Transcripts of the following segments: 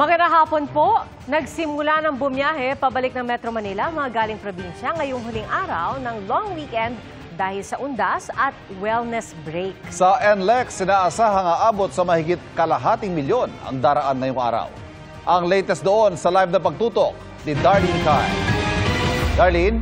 Magandang hapon po. Nagsimula ng bumiyahe pabalik ng Metro Manila mga galing probinsya ngayong huling araw ng long weekend dahil sa undas at wellness break. Sa NLEX, inaasahang aabot sa mahigit kalahating milyon ang daraan ngayong araw. Ang latest doon sa live na pagtutok ni Darlene Kai. Darlene?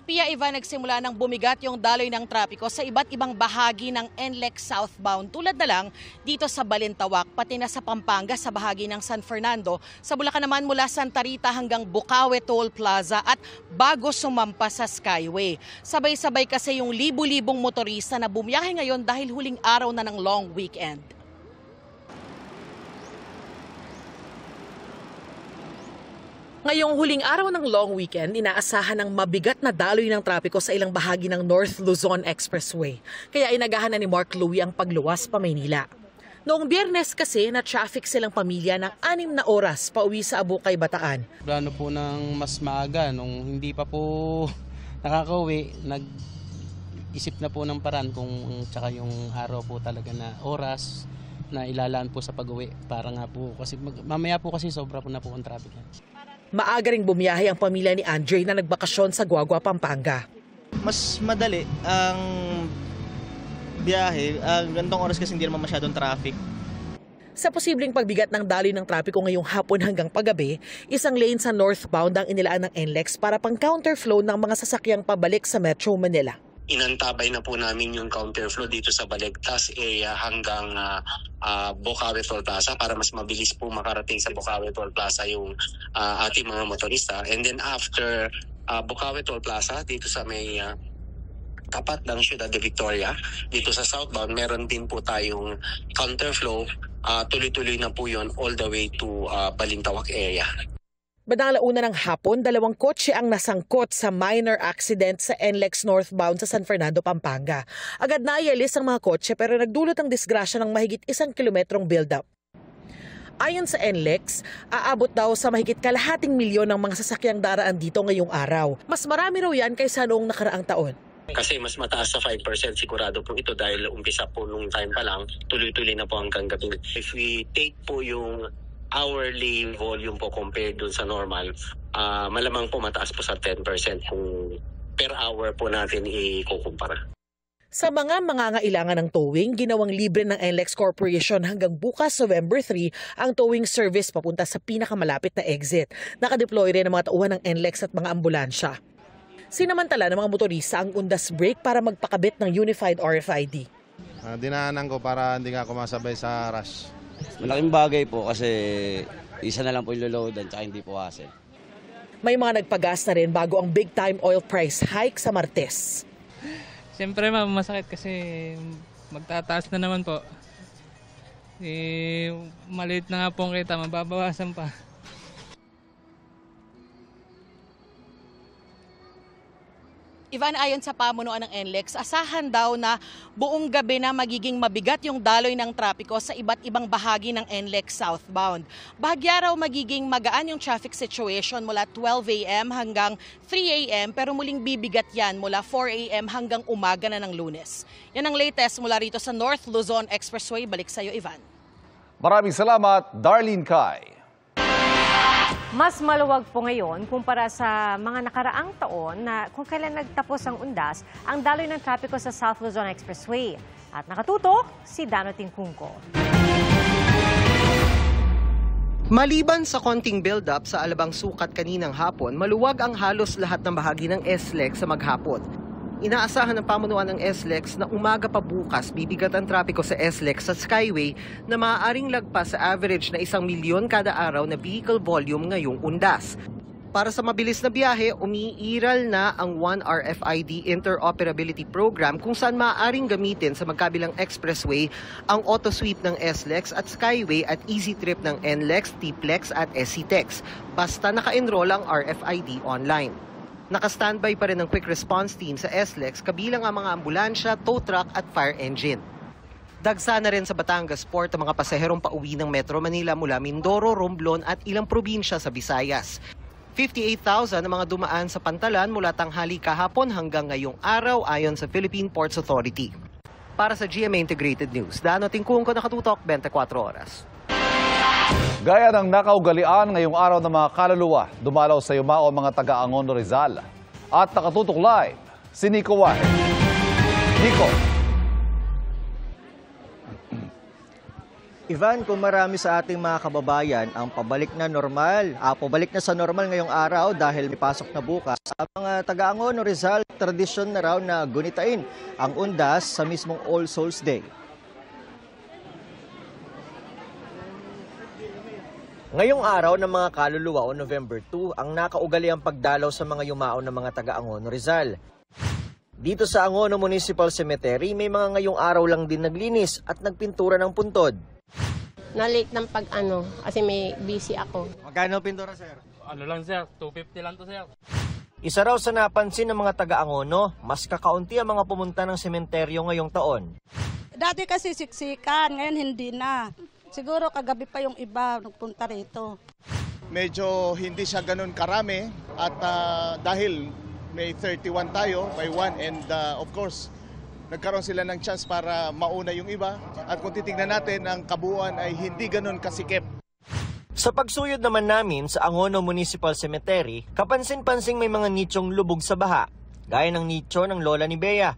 Pia Ivan, nagsimula ng bumigat yung daloy ng trapiko sa iba't ibang bahagi ng NLEX southbound. Tulad na lang dito sa Balintawak, pati na sa Pampanga sa bahagi ng San Fernando. Sa Bulacan naman mula Santa Rita hanggang Bukawe Toll Plaza at bago sumampa sa Skyway. Sabay-sabay kasi yung libu-libong motorista na bumiyahe ngayon dahil huling araw na ng long weekend. Ngayong huling araw ng long weekend, inaasahan ng mabigat na daloy ng trapiko sa ilang bahagi ng North Luzon Expressway. Kaya inagahan na ni Mark Louie ang pagluwas pa Maynila. Noong Biyernes kasi, na-traffic silang pamilya ng 6 na oras pauwi sa Abukay, Bataan. Plano po ng mas maaga, nung hindi pa po nakakauwi, nag-isip na po ng paraan kung tsaka yung araw po talaga na oras na ilalaan po sa pag-uwi. Para nga po, kasi mamaya po kasi sobra po na po ang traffic. Maaga ring bumiyahe ang pamilya ni Andre na nagbakasyon sa Guagua, Pampanga. Mas madali ang biyahe. Gantong oras kasi hindi naman masyadong traffic. Sa posibleng pagbigat ng daloy ng trapiko ngayong hapon hanggang paggabi, isang lane sa northbound ang inilaan ng NLEX para pang counterflow ng mga sasakyang pabalik sa Metro Manila. Inantabay na po namin yung counterflow dito sa Balegtas area hanggang Bukawe Toll Plaza para mas mabilis po makarating sa Bukawe Toll Plaza yung ating mga motorista. And then after Bukawe Toll Plaza, dito sa may tapat ng Ciudad de Victoria, dito sa southbound, meron din po tayong counterflow. Tuloy-tuloy na po yun all the way to Balintawak area. Bandang 1:00 ng hapon, 2 kotse ang nasangkot sa minor accident sa NLEX northbound sa San Fernando, Pampanga. Agad na ialis ang mga kotse pero nagdulot ang disgrasya ng mahigit 1 kilometrong build-up. Ayon sa NLEX, aabot daw sa mahigit kalahating milyon ng mga sasakyang daraan dito ngayong araw. Mas marami raw yan kaysa noong nakaraang taon. Kasi mas mataas sa 5% sigurado po ito dahil umpisa po nung time pa lang, tuloy-tuloy na po hanggang gabi. If we take po yung hourly volume po compared dun sa normal, malamang po mataas po sa 10% kung per hour po natin ikukumpara. Sa mga mangangailangan ng towing, ginawang libre ng NLEX Corporation hanggang bukas November 3 ang towing service papunta sa pinakamalapit na exit. Nakadeploy rin ang mga tauhan ng NLEX at mga ambulansya. Sinamantala ng mga motorista ang undas brake para magpakabit ng Unified RFID. Dinaanan ko para hindi nga ako masabay sa rush. Malaking bagay po kasi isa na lang po iloloadan tsaka hindi po hassle. May mga nagpagas na rin bago ang big time oil price hike sa Martes. Siyempre masakit kasi magtataas na naman po. Maliit na nga po ang kita, mababawasan pa. Ivan, ayon sa pamunuan ng NLEX, asahan daw na buong gabi na magiging mabigat yung daloy ng trapiko sa iba't ibang bahagi ng NLEX southbound. Bahagya raw magiging magaan yung traffic situation mula 12 a.m. hanggang 3 a.m. pero muling bibigat yan mula 4 a.m. hanggang umaga na ng Lunes. Yan ang latest mula rito sa North Luzon Expressway. Balik sa iyo, Ivan. Maraming salamat, Darlene Kai. Mas maluwag po ngayon kumpara sa mga nakaraang taon na kung kailan nagtapos ang undas ang daloy ng trapiko sa South Luzon Expressway. At nakatutok si Dano Tingkungko. Maliban sa konting build-up sa Alabang Sukat kaninang hapon, maluwag ang halos lahat ng bahagi ng SLEX sa maghapon. Inaasahan ng pamunuan ng SLEX na umaga pa bukas bibigat ang trapiko sa SLEX sa Skyway na maaaring lagpas sa average na 1 milyon kada araw na vehicle volume ngayong undas. Para sa mabilis na biyahe, umiiral na ang One RFID Interoperability Program kung saan maaaring gamitin sa magkabilang expressway ang auto-sweep ng SLEX at Skyway at Easy Trip ng NLEX, TPLEX at SCTEX. Basta naka-enroll ang RFID online. Naka-standby pa rin ang quick response team sa SLEX kabilang ang mga ambulansya, tow truck at fire engine. Dagsa na rin sa Batangas Port ang mga pasaherong pauwi ng Metro Manila mula Mindoro, Romblon at ilang probinsya sa Visayas. 58,000 ang mga dumaan sa Pantalan mula tanghali kahapon hanggang ngayong araw ayon sa Philippine Ports Authority. para sa GMA Integrated News. Dano Tingkung ko, nakatutok 24 oras. Gaya ng nakaugalian ngayong araw ng mga kaluluwa, dumalaw sa yumao mga taga-Angono Rizal. At nakatutok live, si Nico Wahe. Nico. Ivan, kung marami sa ating mga kababayan ang pabalik na sa normal ngayong araw dahil may pasok na bukas, ang mga taga-Angono Rizal, tradisyon na raw na gunitain ang undas sa mismong All Souls Day. Ngayong araw ng mga kaluluwa o November 2, ang nakaugaliang pagdalaw sa mga yumao ng mga taga-Angono Rizal. Dito sa Angono Municipal Cemetery, may mga ngayong araw lang din naglinis at nagpintura ng puntod. Na-late ng kasi may busy ako. Magkano pintura, sir? Ano lang sir, 250 lang to sir. Isa raw sa napansin ng mga taga-Angono, mas kakaunti ang mga pumunta ng sementeryo ngayong taon. Dati kasi siksikan, ngayon hindi na. Siguro kagabi pa yung iba nagpunta rito. Medyo hindi siya ganun karami at dahil may 31 tayo by 1 and of course nagkaroon sila ng chance para mauna yung iba at kung titingnan natin ang kabuuan ay hindi ganun kasikip. Sa pagsuyod naman namin sa Angono Municipal Cemetery, kapansin-pansing may mga nichong lubog sa baha, gaya ng nicho ng lola ni Bea.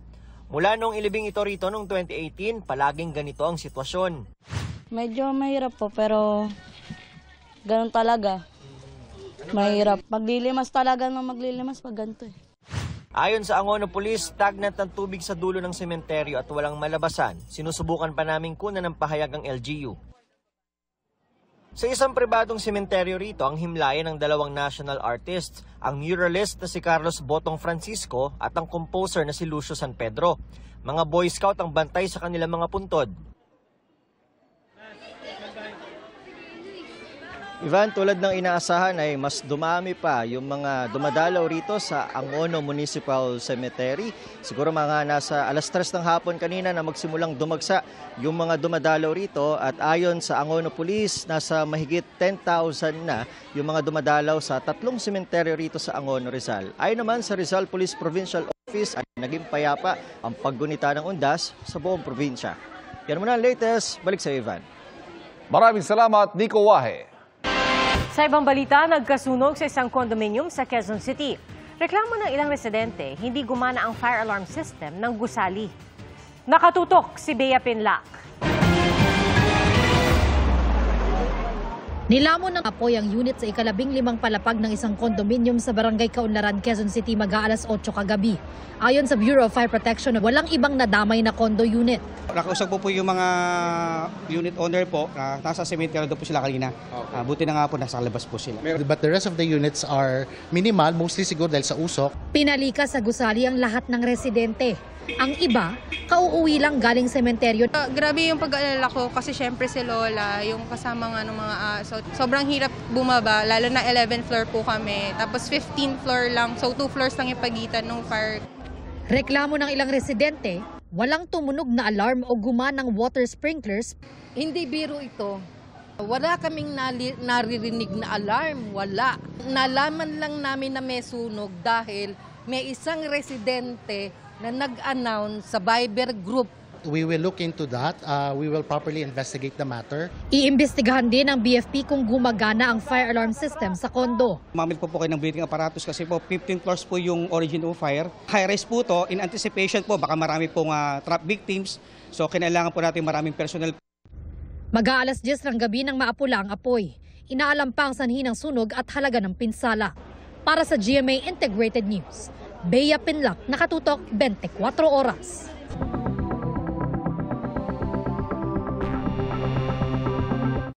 Mula noong ilibing ito rito noong 2018, palaging ganito ang sitwasyon. Medyo mahirap po pero ganun talaga. Mahirap. Maglilimas talaga ng maglilimas pag ganito eh. Ayon sa Angono Police, stagnant ng tubig sa dulo ng sementeryo at walang malabasan. Sinusubukan pa naming kunan ng pahayag ang LGU. Sa isang pribadong sementeryo rito, ang himlayan ng dalawang national artists, ang muralist na si Carlos Botong Francisco at ang composer na si Lucio San Pedro. Mga Boy Scout ang bantay sa kanilang mga puntod. Ivan, tulad ng inaasahan ay mas dumami pa yung mga dumadalaw rito sa Angono Municipal Cemetery. Siguro mga nasa 3:00 ng hapon kanina na magsimulang dumagsa yung mga dumadalaw rito at ayon sa Angono Police, nasa mahigit 10,000 na yung mga dumadalaw sa 3 sementeryo rito sa Angono Rizal. Ayon naman sa Rizal Police Provincial Office ay naging payapa ang paggunita ng undas sa buong probinsya. Yan muna ang latest. Balik sa Ivan. Maraming salamat, Nico Wahe. Sa ibang balita, nagkasunog sa isang condominium sa Quezon City. Reklamo ng ilang residente, hindi gumana ang fire alarm system ng gusali. Nakatutok si Bea Pinlac. Nilamon ng apoy ang unit sa ika-15 palapag ng isang condominium sa Barangay Kaunlaran, Quezon City mag-aalas 8 kagabi. Ayon sa Bureau of Fire Protection, walang ibang nadamay na condo unit. Nakausap po yung mga unit owner po, nasa cemetery daw po sila kanina. Buti na nga po, nasa labas po sila. But the rest of the units are minimal, mostly siguro dahil sa usok. Pinalika sa gusali ang lahat ng residente. Ang iba, kauuwi lang galing sementeryo. Grabe yung pag-aalala ko kasi syempre si Lola, yung kasama nga ng mga sobrang hirap bumaba, lalo na 11th floor po kami. Tapos 15th floor lang, so 2 floors lang yung pagitan ng fire. Reklamo ng ilang residente, walang tumunog na alarm o gumanang water sprinklers. Hindi biro ito. Wala kaming naririnig na alarm, wala. Nalaman lang namin na may sunog dahil may isang residente na nag-announce sa Viber group. We will look into that. We will properly investigate the matter. Iimbestigahan din ng BFP kung gumagana ang fire alarm system sa kondo. Mamit po kayo ng breathing apparatus kasi po 15 floors po yung origin of fire. High risk po to, in anticipation po, baka marami pong trap victims. So kinailangan po natin maraming personnel. Mag-aalas 10 ng gabi nang maapula ang apoy. Inaalam pa ang sanhi ng sunog at halaga ng pinsala. Para sa GMA Integrated News, Bea Pinlac, nakatutok 24 oras.